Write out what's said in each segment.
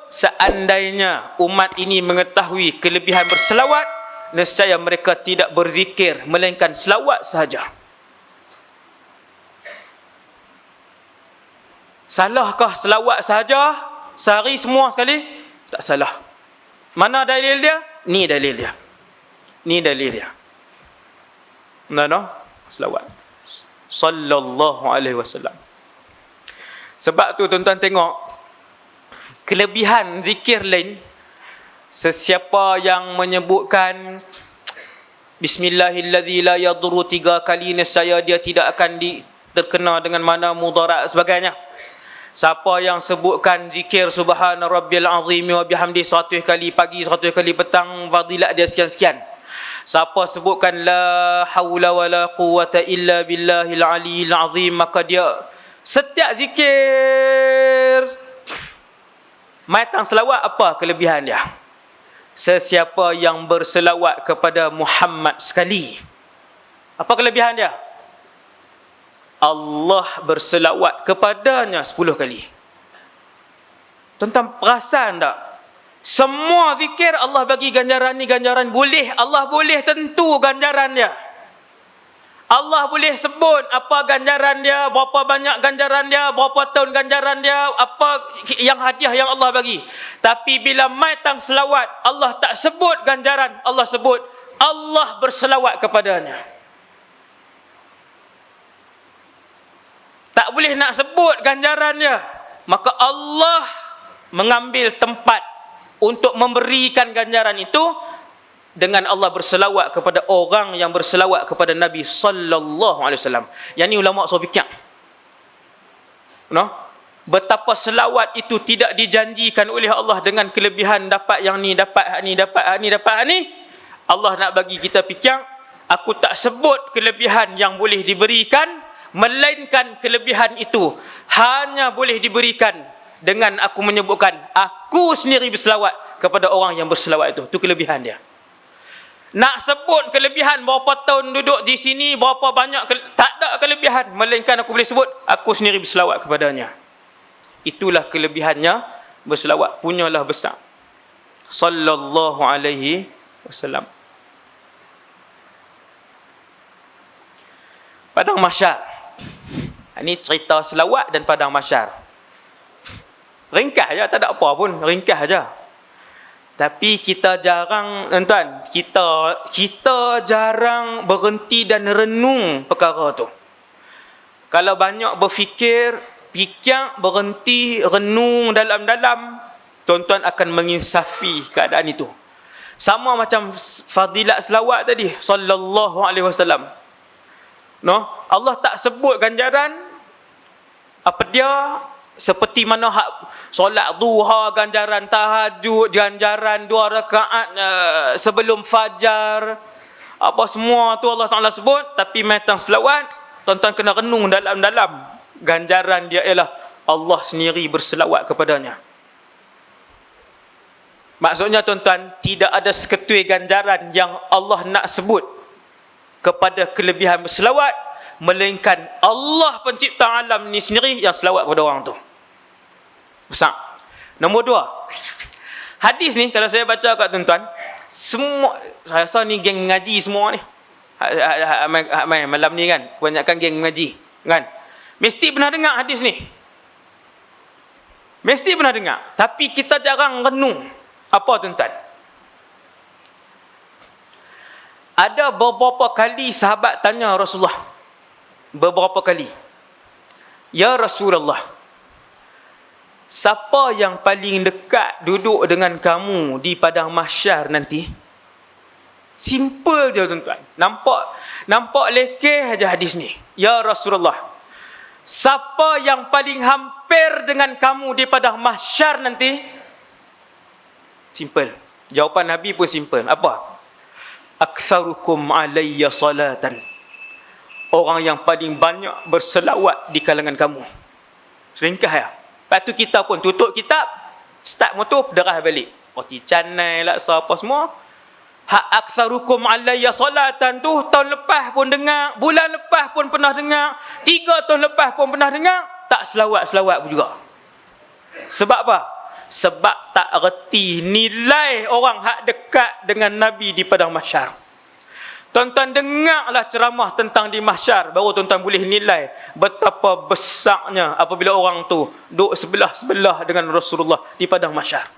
seandainya umat ini mengetahui kelebihan berselawat, nescaya mereka tidak berzikir melainkan selawat sahaja. Salahkah selawat sahaja sehari semua sekali? Tak salah. Mana dalil dia? Ni dalil dia. Ni dalil dia. Mana? Selawat sallallahu alaihi wasallam. Sebab tu tuan-tuan tengok kelebihan zikir lain. Sesiapa yang menyebutkan Bismillahilladzi la yadurru 3 kali, nescaya dia tidak akan terkena dengan mana mudarat sebagainya. Siapa yang sebutkan zikir Subhana Rabbil Azim wa bihamdi 100 kali pagi, 100 kali petang, fadilat dia sekian-sekian. Siapa sebutkan la haula wala quwwata illa billahil aliyil azim, maka dia setiap zikir matang selawat, apa kelebihan dia? Sesiapa yang berselawat kepada Muhammad sekali, apa kelebihan dia? Allah berselawat kepadanya 10 kali. Tuan-tuan perasan tak? Semua zikir Allah bagi ganjaran ni, ganjaran boleh. Allah boleh tentu ganjaran dia. Allah boleh sebut apa ganjaran dia, berapa banyak ganjaran dia, berapa tahun ganjaran dia, apa yang hadiah yang Allah bagi. Tapi bila mai tang selawat, Allah tak sebut ganjaran, Allah sebut Allah berselawat kepadanya. Tak boleh nak sebut ganjaran dia. Maka Allah mengambil tempat untuk memberikan ganjaran itu dengan Allah berselawat kepada orang yang berselawat kepada Nabi sallallahu alaihi wasallam. Yang ni ulama so fikir. No? Betapa selawat itu tidak dijanjikan oleh Allah dengan kelebihan dapat yang ni, dapat hak ni, dapat hak ni, dapat hak ni. Allah nak bagi kita fikir, aku tak sebut kelebihan yang boleh diberikan, melainkan kelebihan itu hanya boleh diberikan dengan aku menyebutkan aku sendiri berselawat kepada orang yang berselawat itu. Itu kelebihan dia. Nak sebut kelebihan berapa tahun duduk di sini, berapa banyak, tak ada kelebihan, melainkan aku boleh sebut aku sendiri berselawat kepadanya. Itulah kelebihannya berselawat. Punyalah besar. Sallallahu alaihi wasallam. Padang Mahsyar. Ini cerita selawat dan padang mahsyar. Ringkas aja, tak ada apa pun, ringkas aja. Tapi kita jarang, tuan-tuan, kita jarang berhenti dan renung perkara tu. Kalau banyak berfikir, berhenti, renung dalam-dalam, tuan-tuan akan menginsafi keadaan itu. Sama macam fadilat selawat tadi, sallallahu alaihi wasallam. No, Allah tak sebut ganjaran apa dia, seperti mana hak solat duha, ganjaran tahajud, ganjaran 2 rakaat sebelum fajar, apa semua tu Allah Taala sebut. Tapi matang selawat, tuan-tuan kena renung dalam-dalam. Ganjaran dia ialah Allah sendiri berselawat kepadanya. Maksudnya tuan-tuan, tidak ada seketui ganjaran yang Allah nak sebut kepada kelebihan berselawat, melainkan Allah pencipta alam ni sendiri yang selawat kepada orang tu. Besar. Nombor 2, hadis ni kalau saya baca kat tuan-tuan, semua, saya rasa ni geng mengaji semua ni. Malam ni kan, kebanyakan geng mengaji kan, mesti pernah dengar hadis ni. Mesti pernah dengar. Tapi kita jarang renung. Apa tuan-tuan? Ada beberapa kali sahabat tanya Rasulullah, beberapa kali, ya Rasulullah, siapa yang paling dekat duduk dengan kamu di padang mahsyar nanti? Simple je tuan-tuan. Nampak lekeh aja hadis ni. Ya Rasulullah, siapa yang paling hampir dengan kamu di padang mahsyar nanti? Simple. Jawapan Nabi pun simple. Apa? Aktsarukum alayya salatan. Orang yang paling banyak berselawat di kalangan kamu. Seringkah ya. Lepas tu kita pun tutup kitab, start motor, derah balik. Roti canai lah, apa semua. Hak aktsarukum alayya salatan tu tahun lepas pun dengar, bulan lepas pun pernah dengar, 3 tahun lepas pun pernah dengar, tak selawat-selawat pun juga. Sebab apa? Sebab tak reti nilai orang hak dekat dengan Nabi di padang mahsyar. Tuan-tuan dengarlah ceramah tentang di mahsyar, baru tuan-tuan boleh nilai betapa besarnya apabila orang tu duduk sebelah-sebelah dengan Rasulullah di padang mahsyar.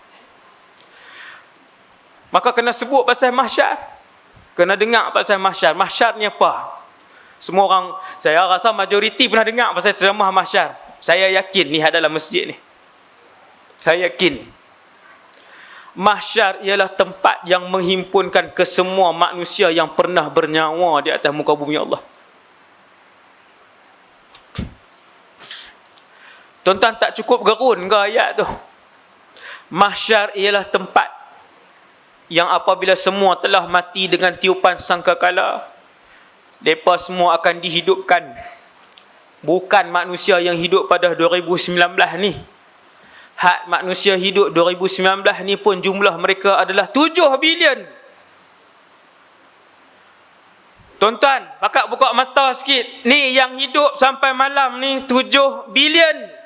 Maka kena sebut pasal mahsyar, kena dengar pasal mahsyar. Mahsyar ni apa? Semua orang, saya rasa majoriti pernah dengar pasal ceramah mahsyar. Saya yakin ni dalam masjid ni. Saya yakin. Mahsyar ialah tempat yang menghimpunkan kesemua manusia yang pernah bernyawa di atas muka bumi Allah. Tuan-tuan tak cukup gerun ke ayat tu? Mahsyar ialah tempat yang apabila semua telah mati dengan tiupan sangkakala, mereka semua akan dihidupkan. Bukan manusia yang hidup pada 2019 ni. Hak manusia hidup 2019 ni pun jumlah mereka adalah 7 bilion. Tuan-tuan, pakat buka mata sikit. Ni yang hidup sampai malam ni 7 bilion.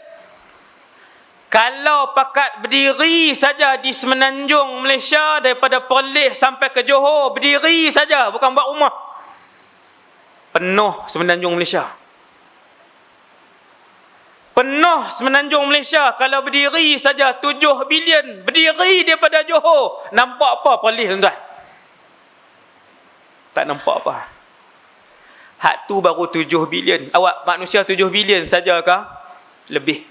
Kalau pakat berdiri saja di Semenanjung Malaysia, daripada Perlis sampai ke Johor, berdiri saja, bukan buat rumah, penuh Semenanjung Malaysia. Penuh Semenanjung Malaysia kalau berdiri saja 7 bilion. Berdiri daripada Johor. Nampak apa Perlis, tuan-tuan? Tak nampak apa. Hak tu baru 7 bilion. Awak manusia 7 bilion sajakah? Lebih.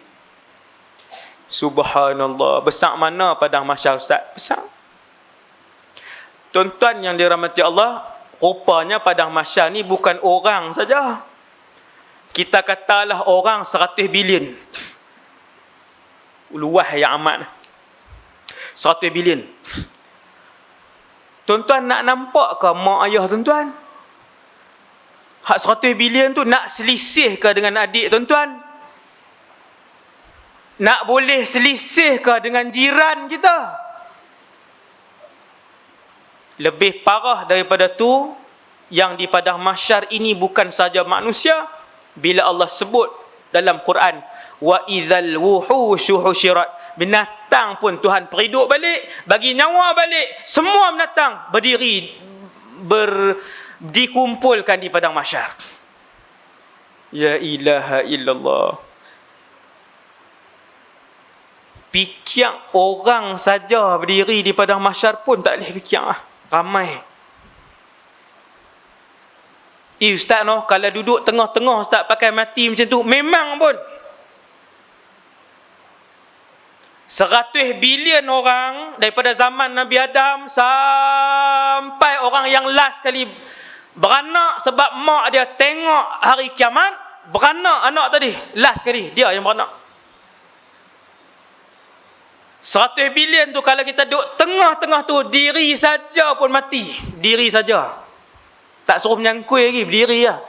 Subhanallah. Besar mana padang mahsyar, Ustaz? Besar. Tuan-tuan yang dirahmati Allah, rupanya padang mahsyar ni bukan orang saja. Kita katalah orang 100 bilion. Luah yang amat. 100 bilion. Tuan-tuan nak nampak ke mak ayah tuan-tuan? Hak 100 bilion tu nak selisih ke dengan adik tuan-tuan? Nak boleh selisih ke dengan jiran kita? Lebih parah daripada tu, yang di padang mahsyar ini bukan saja manusia. Bila Allah sebut dalam Quran, wa idzal wuhushu husyirat, binatang pun Tuhan periduk balik, bagi nyawa balik, semua binatang berdiri, dikumpulkan di padang mahsyar. Ya ilaha illallah. Pikiang orang saja berdiri di padang mahsyar pun tak boleh pikiang lah. Ramai. Ustaz no, kalau duduk tengah-tengah Ustaz pakai mati macam tu, memang pun 100 bilion orang daripada zaman Nabi Adam sampai orang yang last sekali beranak sebab mak dia tengok hari kiamat, beranak anak tadi, last sekali dia yang beranak. 100 bilion tu kalau kita duduk tengah-tengah tu, diri saja pun mati, diri saja. Tak suruh menyangkui lagi, berdiri lah.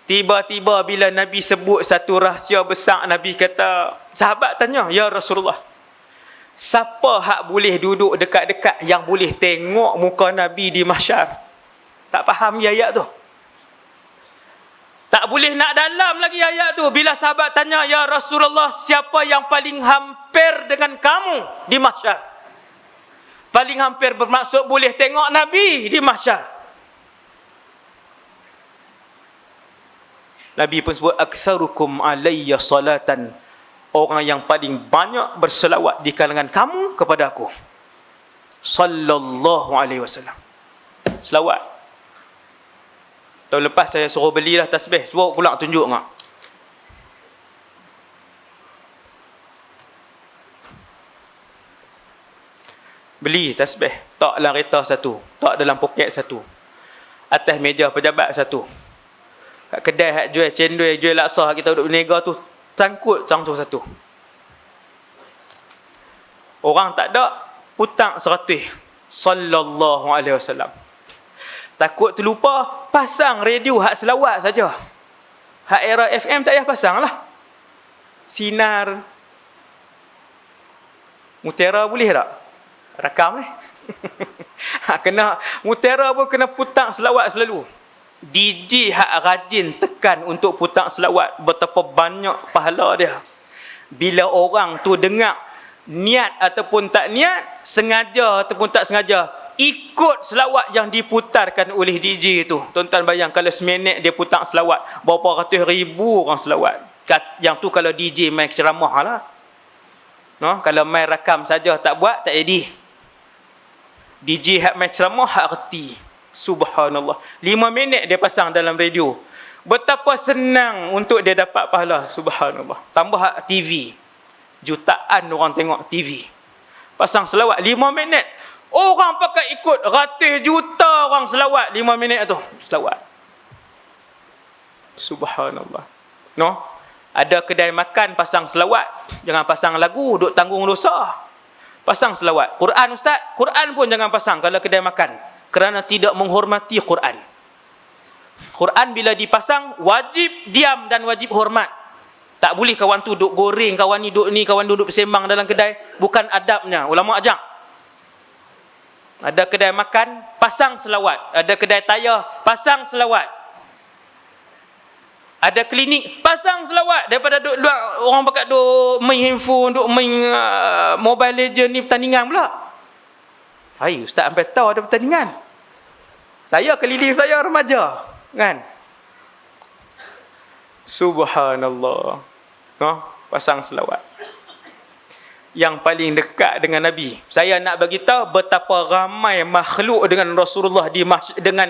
Tiba-tiba bila Nabi sebut satu rahsia besar, Nabi kata, sahabat tanya, ya Rasulullah, siapa hak boleh duduk dekat-dekat yang boleh tengok muka Nabi di mahsyar? Tak faham ayat tu. Tak boleh nak dalam lagi ayat tu. Bila sahabat tanya, ya Rasulullah, siapa yang paling hampir dengan kamu di mahsyar? Paling hampir bermaksud boleh tengok Nabi di mahsyar. Nabi pun sebut, aktsarukum alayya salatan, orang yang paling banyak berselawat di kalangan kamu kepada aku. Sallallahu alaihi wasallam. Selawat. Tahun lepas saya suruh belilah tasbih. Cuba pula tunjuk ngak. Beli tasbih, tak dalam kereta satu, tak dalam poket satu, atas meja pejabat satu, kat kedai hak jual cendol, jual laksa hak kita duduk berniaga tu, sangkut cang tu satu. Orang tak ada, putang 100. Sallallahu alaihi wasallam. Takut terlupa, pasang radio hak selawat saja. Hak era FM tak payah pasang lah. Sinar Mutiara boleh tak? Rakam ni. Kena Mutiara pun kena putang selawat selalu. DJ hak rajin tekan untuk putar selawat, betapa banyak pahala dia. Bila orang tu dengar, niat ataupun tak niat, sengaja ataupun tak sengaja, ikut selawat yang diputarkan oleh DJ tu. Tuan-tuan bayang kalau seminit dia putar selawat, berapa ratus ribu orang selawat. Yang tu kalau DJ main ceramah lah. No? Kalau main rakam saja tak buat, tak jadi. DJ hak main ceramah, hak reti. Subhanallah. 5 minit dia pasang dalam radio. Betapa senang untuk dia dapat pahala. Subhanallah. Tambah hak TV. Jutaan orang tengok TV. Pasang selawat 5 minit. Orang pakai ikut. Ratus juta orang selawat 5 minit tu. Selawat. Subhanallah. No? Ada kedai makan pasang selawat. Jangan pasang lagu, duk tanggung dosa. Pasang selawat. Quran ustaz, Quran pun jangan pasang kalau kedai makan. Kerana tidak menghormati Quran. Quran bila dipasang, wajib diam dan wajib hormat. Tak boleh kawan tu duk goreng, kawan ni duk ni, kawan duduk bersembang dalam kedai. Bukan adabnya. Ulama ajak. Ada kedai makan, pasang selawat. Ada kedai tayar, pasang selawat. Ada klinik, pasang selawat. Daripada duk orang pakat duk main handphone, duk main Mobile Legend ni pertandingan pula. Hai, ustaz sampai tahu ada pertandingan. Saya keliling saya remaja. Kan? Subhanallah. No? Pasang selawat. Yang paling dekat dengan Nabi. Saya nak bagi tahu betapa ramai makhluk dengan Rasulullah di dengan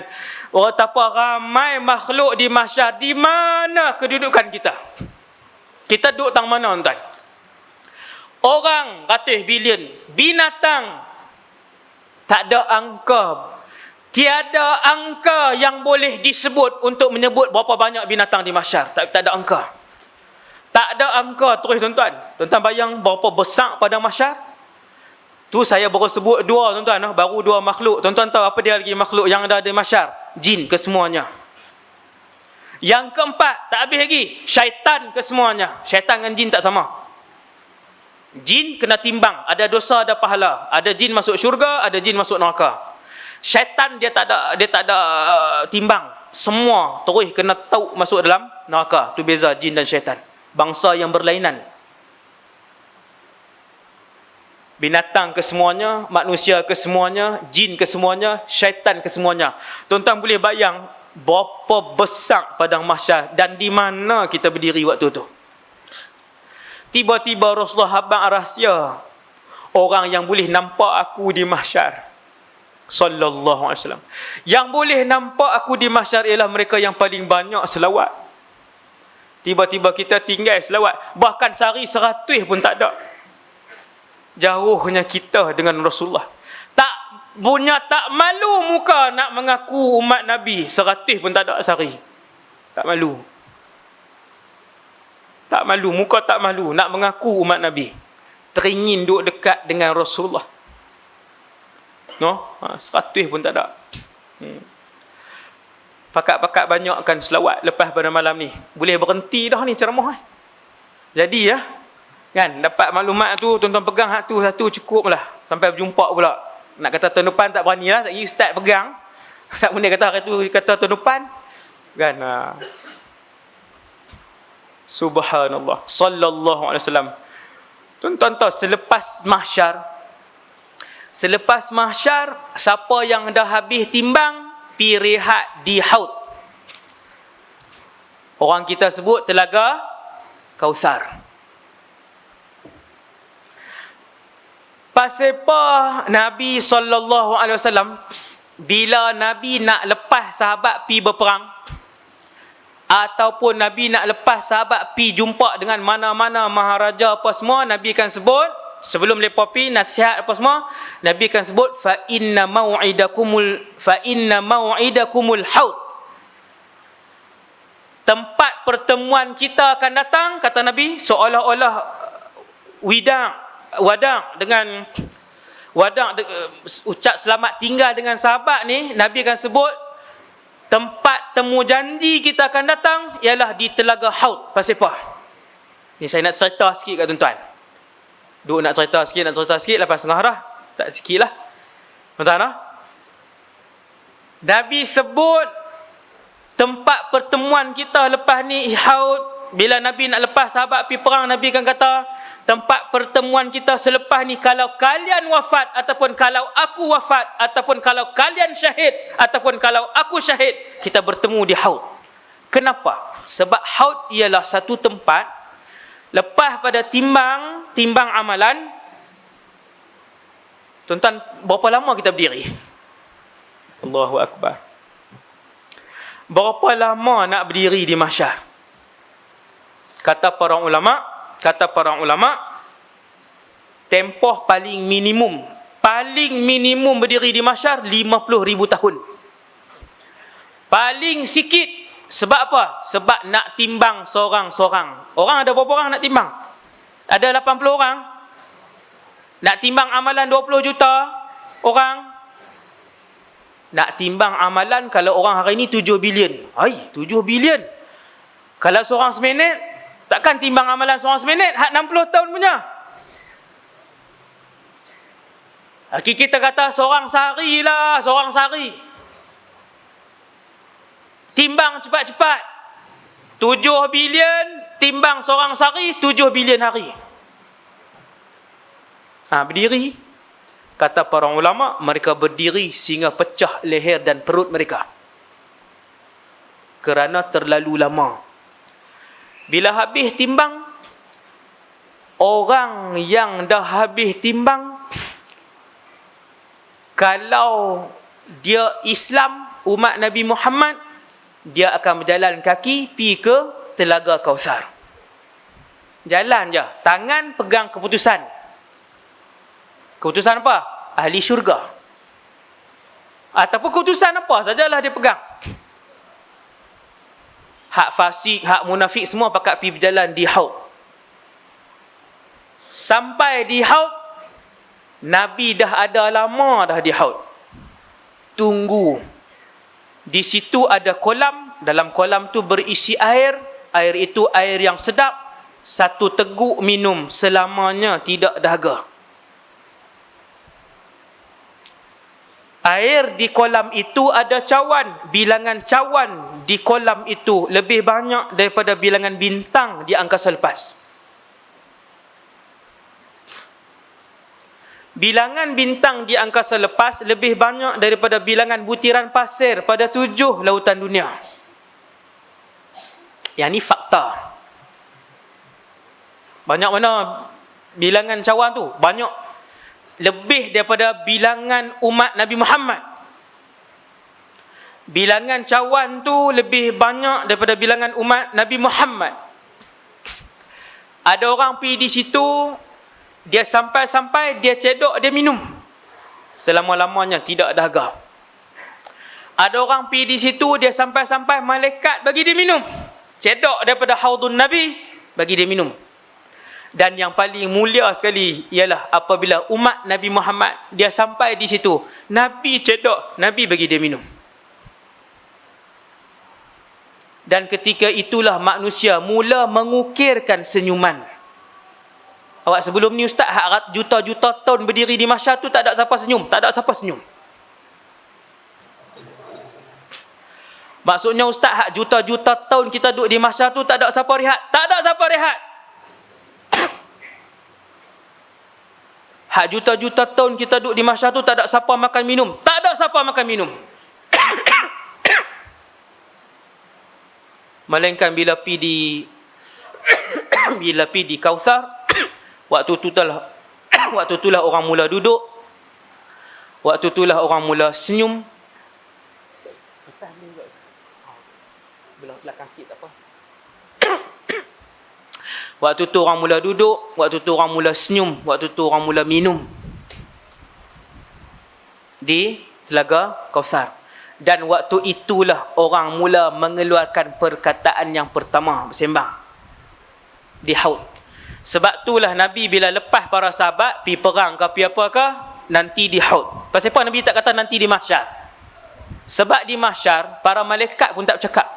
betapa ramai makhluk di mahsyar. Di mana kedudukan kita? Kita duduk tang mana tuan? Orang ratus bilion, binatang tak ada angka. Tiada angka yang boleh disebut untuk menyebut berapa banyak binatang di mahsyar. Tak ada angka. Tak ada angka terus tuan-tuan. Tuan-tuan bayang berapa besar pada mahsyar? Tu saya baru sebut dua tuan-tuan. Baru dua makhluk. Tuan-tuan tahu apa dia lagi makhluk yang ada di mahsyar? Jin kesemuanya. Yang keempat, tak habis lagi. Syaitan kesemuanya. Syaitan dengan jin tak sama. Jin kena timbang. Ada dosa, ada pahala. Ada jin masuk syurga, ada jin masuk neraka. Syaitan dia tak ada timbang. Semua terus kena tahu masuk dalam neraka. Tu beza jin dan syaitan. Bangsa yang berlainan. Binatang kesemuanya, manusia kesemuanya, jin kesemuanya, syaitan kesemuanya. Tuan-tuan boleh bayang berapa besar padang mahsyar dan di mana kita berdiri waktu tu. Tiba-tiba Rasulullah habaq rahsia. Orang yang boleh nampak aku di mahsyar. Sallallahu alaihi wasallam. Yang boleh nampak aku di mahsyar ialah mereka yang paling banyak selawat. Tiba-tiba kita tinggal selawat. Bahkan sehari 100 pun tak ada. Jauhnya kita dengan Rasulullah. Tak malu muka nak mengaku umat Nabi. 100 pun tak ada sehari. Tak malu. Tak malu. Muka tak malu nak mengaku umat Nabi. Teringin duduk dekat dengan Rasulullah. No? 100 pun tak ada. Pakat-pakat banyakkan selawat lepas pada malam ni. Boleh berhenti dah ni ceramah. Jadi ya. Kan? Dapat maklumat tu, tuan-tuan pegang hak tu satu cukup lah. Sampai berjumpa pula. Nak kata tahun depan tak berani lah. Lagi start pegang. Tak boleh kata hari tu, kata tahun depan. Kan? Subhanallah. Sallallahu alaihi wasallam. Tuan-tuan tahu selepas mahsyar, siapa yang dah habis timbang, pi rehat di haud. Orang kita sebut telaga Kautsar. Pasal apa Nabi sallallahu alaihi wasallam bila Nabi nak lepas sahabat pi berperang ataupun Nabi nak lepas sahabat pi jumpa dengan mana-mana maharaja apa semua, Nabi akan sebut sebelum lepas pi nasihat apa semua, Nabi akan sebut fa inna mau'idakumul haud. Tempat pertemuan kita akan datang, kata Nabi, seolah-olah ucap selamat tinggal dengan sahabat ni. Nabi akan sebut tempat temu janji kita akan datang ialah di telaga haud. Pasal apa? Ni saya nak cerita sikit kat tuan-tuan. Nak cerita sikit lepas setengah dah. Tak sikit lah. Tuan-tuan. Nabi sebut tempat pertemuan kita lepas ni Haud. Bila Nabi nak lepas sahabat pergi perang, Nabi akan kata, tempat pertemuan kita selepas ni, kalau kalian wafat, ataupun kalau aku wafat, ataupun kalau kalian syahid, ataupun kalau aku syahid, kita bertemu di Haud. Kenapa? Sebab Haud ialah satu tempat, lepas pada timbang amalan. Tuan-tuan, berapa lama kita berdiri? Allahu Akbar. Berapa lama nak berdiri di mahsyar? Kata para ulama, tempoh paling minimum berdiri di mahsyar 50,000 tahun. Paling sikit. Sebab apa? Sebab nak timbang seorang-seorang. Orang ada berapa orang nak timbang? Ada 80 orang. Nak timbang amalan 20 juta orang. Nak timbang amalan kalau orang hari ni 7 bilion. 7 bilion. Kalau seorang seminit, takkan timbang amalan seorang seminit, 60 tahun punya. Kita kata seorang sehari lah, seorang sehari. Timbang cepat-cepat. 7 bilion, timbang seorang sehari, 7 bilion hari. Berdiri. Kata para ulama, mereka berdiri sehingga pecah leher dan perut mereka. Kerana terlalu lama. Bila habis timbang, orang yang dah habis timbang, kalau dia Islam, umat Nabi Muhammad, dia akan berjalan kaki pergi ke Telaga Kautsar. Jalan je, tangan pegang keputusan. Keputusan apa? Ahli syurga. Ataupun keputusan apa sajalah dia pegang. Hak fasik, hak munafik, semua pakat pergi berjalan di Haud. Sampai di Haud, Nabi dah ada lama dah di Haud. Tunggu. Di situ ada kolam. Dalam kolam tu berisi air. Air itu air yang sedap. Satu teguk minum selamanya tidak dahaga. Air di kolam itu ada cawan. Bilangan cawan di kolam itu lebih banyak daripada bilangan bintang di angkasa lepas. Bilangan bintang di angkasa lepas lebih banyak daripada bilangan butiran pasir pada 7 lautan dunia. Yang ni fakta. Banyak mana bilangan cawan tu? Banyak. Lebih daripada bilangan umat Nabi Muhammad. Bilangan cawan tu lebih banyak daripada bilangan umat Nabi Muhammad. Ada orang pergi di situ, dia sampai-sampai, dia cedok, dia minum. Selama-lamanya tidak dahaga. Ada orang pergi di situ, dia sampai-sampai, malaikat bagi dia minum. Cedok daripada haudun Nabi, bagi dia minum. Dan yang paling mulia sekali ialah apabila umat Nabi Muhammad, dia sampai di situ, Nabi cedok, Nabi bagi dia minum. Dan ketika itulah manusia mula mengukirkan senyuman. Awak sebelum ni ustaz, hak juta-juta tahun berdiri di mahsyar tu tak ada siapa senyum, tak ada siapa senyum. Maksudnya ustaz, hak juta-juta tahun kita duduk di mahsyar tu tak ada siapa rehat, tak ada siapa rehat. Hak juta-juta tahun kita duduk di mahsyar tu tak ada siapa makan minum, tak ada siapa makan minum. Melainkan bila pi di Kautsar, waktu itulah orang mula duduk, waktu itulah orang mula senyum. Belah belakang sikit tak apa. Waktu tu orang mula duduk, waktu tu orang mula senyum, waktu tu orang mula minum di Telaga Kautsar. Dan waktu itulah orang mula mengeluarkan perkataan yang pertama bersembang di Haud. Sebab itulah Nabi bila lepas para sahabat pergi perang ke pergi apakah, nanti di Haud. Pasal apa Nabi tak kata nanti di mahsyar? Sebab di mahsyar para malaikat pun tak bercakap,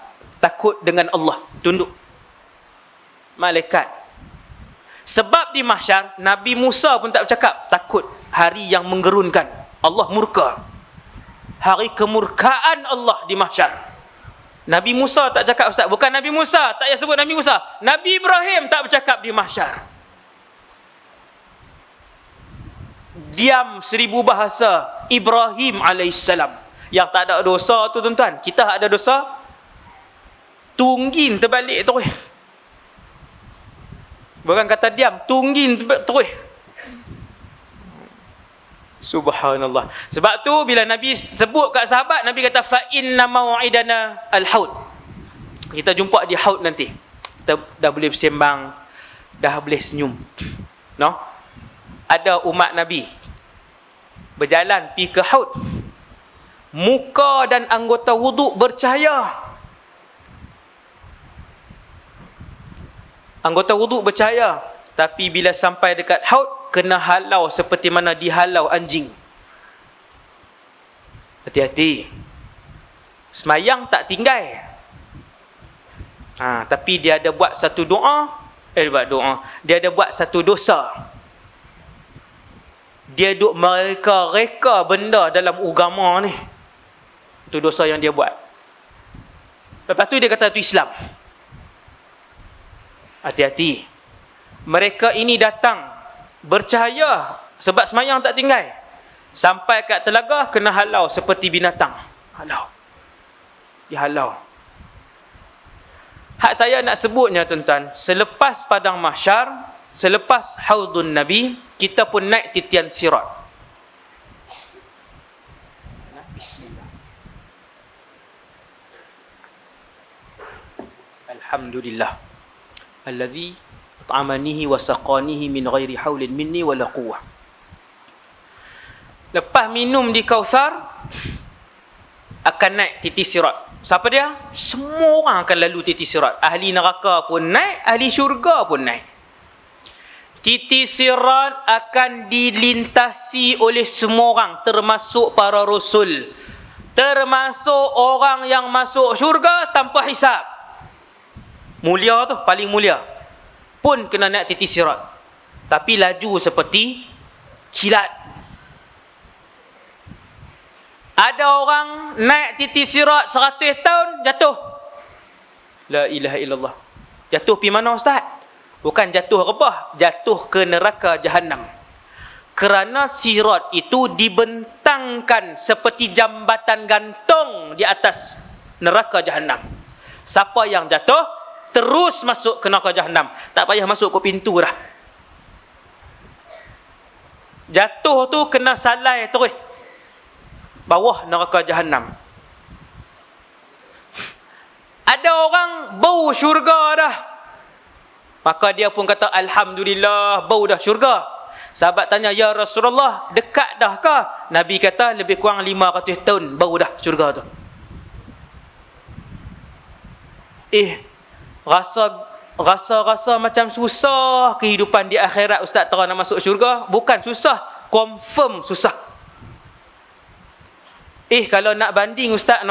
takut dengan Allah, tunduk. Malaikat. Sebab di mahsyar Nabi Musa pun tak bercakap, takut hari yang menggerunkan, Allah murka. Hari kemurkaan Allah di mahsyar. Nabi Musa tak cakap Ustaz. Bukan Nabi Musa, tak payah sebut Nabi Musa. Nabi Ibrahim tak bercakap di mahsyar. Diam 1000 bahasa Ibrahim alaihissalam. Yang tak ada dosa tu tuan-tuan. Kita ada dosa, tunggin terbalik terus. Bukan kata diam, tunggin terus. Subhanallah. Sebab tu bila Nabi sebut kat sahabat, Nabi kata fa inna mau'idana al-haud. Kita jumpa di haud nanti. Kita dah boleh bersembang, dah boleh senyum. No? Ada umat Nabi berjalan pergi ke haud. Muka dan anggota wuduk bercahaya. Anggota wuduk bercahaya, tapi bila sampai dekat haud kena halau seperti mana dihalau anjing. Hati-hati. Semayang tak tinggal. Tapi dia ada buat satu doa. Dia ada buat satu dosa. Dia duk mereka-reka benda dalam agama ni. Itu dosa yang dia buat. Lepas tu dia kata itu Islam. Hati-hati. Mereka ini datang bercahaya sebab semayang tak tinggal. Sampai kat telaga kena halau seperti binatang. Halau. Dihalau. Hak saya nak sebutnya tuan-tuan, selepas padang mahsyar, selepas haudun Nabi, kita pun naik titian sirat. Bismillah. Alhamdulillah. Alladhi at'amanihi wa saqanihi min ghairi haulin minni wala quwwah. Lepas minum di Kautsar akan naik titi sirat. Siapa dia? Semua orang akan lalu titi sirat. Ahli neraka pun naik, ahli syurga pun naik. Titi sirat akan dilintasi oleh semua orang, termasuk para rasul, termasuk orang yang masuk syurga tanpa hisab. Mulia tu, paling mulia pun kena naik titi sirat. Tapi laju seperti kilat. Ada orang naik titi sirat 100 tahun jatuh. La ilaha illallah. Jatuh pergi mana Ustaz? Bukan jatuh rebah, jatuh ke neraka Jahannam. Kerana sirat itu dibentangkan seperti jambatan gantung di atas neraka Jahannam. Siapa yang jatuh terus masuk ke neraka Jahannam. Tak payah masuk ke pintu dah. Jatuh tu kena salai terus bawah neraka Jahannam. Ada orang bau syurga dah, maka dia pun kata alhamdulillah, bau dah syurga. Sahabat tanya, ya Rasulullah, dekat dah kah? Nabi kata lebih kurang 500 tahun bau dah syurga tu. Rasa macam susah kehidupan di akhirat Ustaz terang nak masuk syurga. Bukan susah, confirm susah. Kalau nak banding Ustaz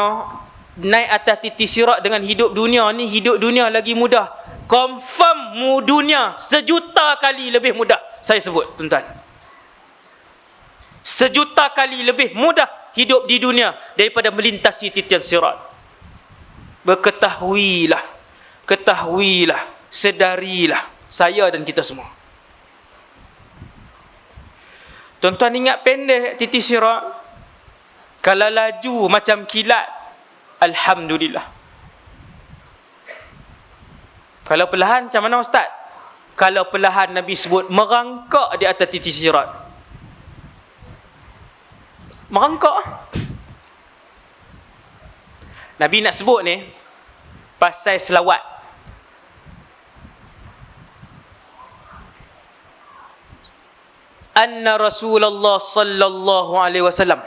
naik atas titi sirat dengan hidup dunia ni, hidup dunia lagi mudah. Confirm dunia 1 juta kali lebih mudah. Saya sebut tuan-tuan, 1 juta kali lebih mudah hidup di dunia daripada melintasi titian sirat. Ketahuilah, sedarilah, saya dan kita semua. Tuan-tuan ingat pendek titi sirat. Kalau laju macam kilat, alhamdulillah. Kalau perlahan macam mana Ustaz? Kalau perlahan Nabi sebut merangkak di atas titi sirat. Merangkak. Nabi nak sebut ni pasal selawat. Anna Rasulullah sallallahu alaihi wasallam,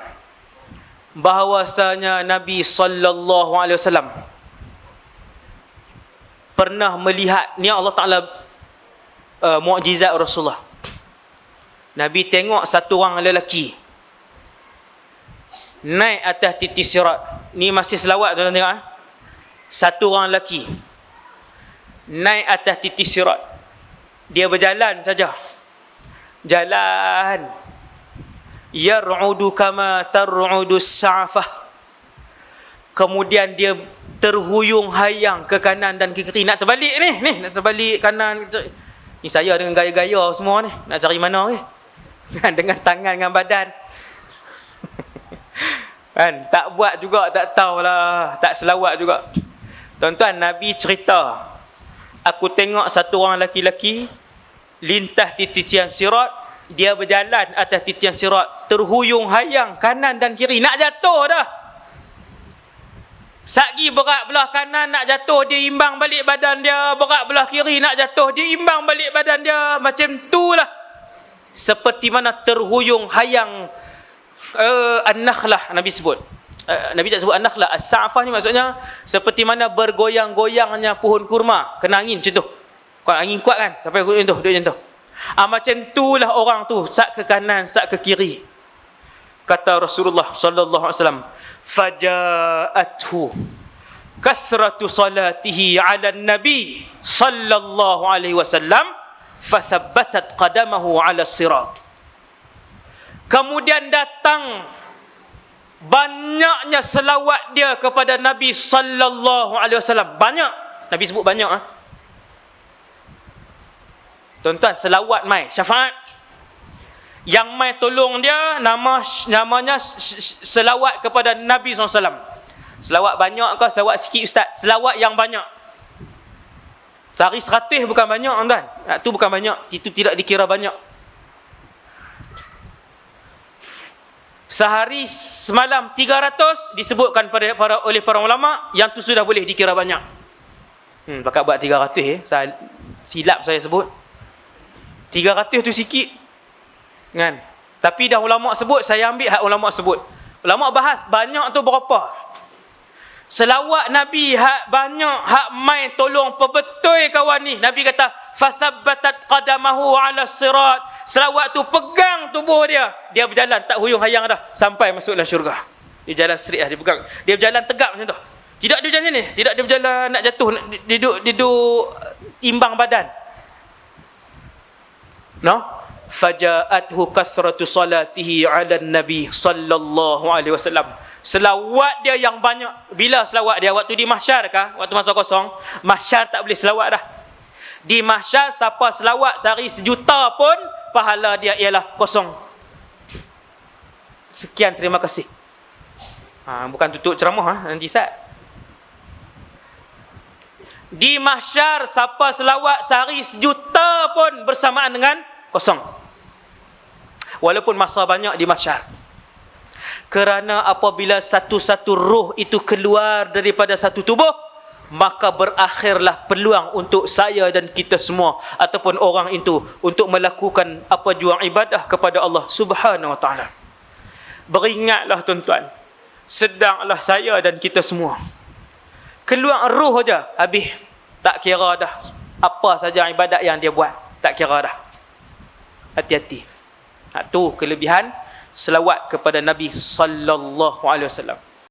bahawasanya Nabi sallallahu alaihi wasallam pernah melihat, ni Allah Taala mukjizat Rasulullah. Nabi tengok satu orang lelaki naik atas titi sirat. Ni masih selawat tuan-tuan tengok. Satu orang lelaki naik atas titi sirat. Dia berjalan saja. Jalan. Yar'udu kama tar'udu as-sa'afah. Kemudian dia terhuyung hayang ke kanan dan ke kiri. Nak terbalik ni nak terbalik kanan. Ni saya dengan gaya-gaya semua ni. Nak cari mana ni? Dengan tangan, dengan badan. Kan? Tak buat juga, tak tahulah. Tak selawat juga. Tuan-tuan, Nabi cerita. Aku tengok satu orang laki-laki lintas di titian sirat. Dia berjalan atas titian sirat. Terhuyung hayang kanan dan kiri. Nak jatuh dah. Sagi berat belah kanan nak jatuh, dia imbang balik badan dia. Berat belah kiri nak jatuh, dia imbang balik badan dia. Macam itulah. Seperti mana terhuyung hayang an-nakhlah Nabi sebut. Nabi tak sebut an-nakhlah. As-sa'fah ni maksudnya seperti mana bergoyang-goyangnya pohon kurma. Kena angin macam tu. Kalau angin kuat kan, sampai macam tu, dia macam tu. Macam itulah orang tu, sak ke kanan, sak ke kiri. Kata Rasulullah sallallahu alaihi wasallam, faja'athu kathratu salatihi 'ala an-nabi sallallahu alaihi wasallam fathabbatat qadamahu 'ala as-sirat. Kemudian datang banyaknya selawat dia kepada Nabi sallallahu alaihi wasallam. Banyak. Nabi sebut banyak. Tuan-tuan, selawat mai syafaat. Yang mai tolong dia namanya selawat kepada Nabi SAW. Selawat banyak ke selawat sikit ustaz? Selawat yang banyak. Sehari 100 bukan banyak tuan. Itu bukan banyak. Itu tidak dikira banyak. Sehari semalam 300 disebutkan oleh para ulama, yang tu sudah boleh dikira banyak. Pakat buat 300 silap saya sebut. 300 tu sikit. Kan? Tapi dah ulama sebut, saya ambil hak ulama sebut. Ulama bahas banyak tu berapa. Selawat Nabi hak banyak, hak mai tolong pebetul kawan ni. Nabi kata fasabbatat qadamahu 'ala sirat. Selawat tu pegang tubuh dia. Dia berjalan tak huyung hayang dah sampai masuk dalam syurga. Dia jalan straight dia pegang. Dia berjalan tegak macam tu. Tidak dia berjalan ni, tidak dia berjalan nak jatuh, duduk imbang badan. No? Faja'athu kathratu salatihi 'ala an-nabi sallallahu alaihi wasallam. Selawat dia yang banyak. Bila selawat dia? Waktu di mahsyar kah? Waktu masa kosong? Mahsyar tak boleh selawat dah. Di mahsyar siapa selawat sehari 1,000,000 pun pahala dia ialah kosong. Sekian, terima kasih. Bukan tutup ceramah nanti Ustaz. Di mahsyar siapa selawat sehari 1,000,000 pun bersamaan dengan kosong. Walaupun masa banyak di mahsyar. Kerana apabila satu-satu roh itu keluar daripada satu tubuh, maka berakhirlah peluang untuk saya dan kita semua ataupun orang itu untuk melakukan apa jua ibadah kepada Allah Subhanahu wa taala. Beringatlah tuan-tuan, sedanglah saya dan kita semua keluar roh aja, habis tak kira dah apa saja ibadat yang dia buat, tak kira dah. Hati-hati. Tu kelebihan selawat kepada Nabi sallallahu alaihi wasallam.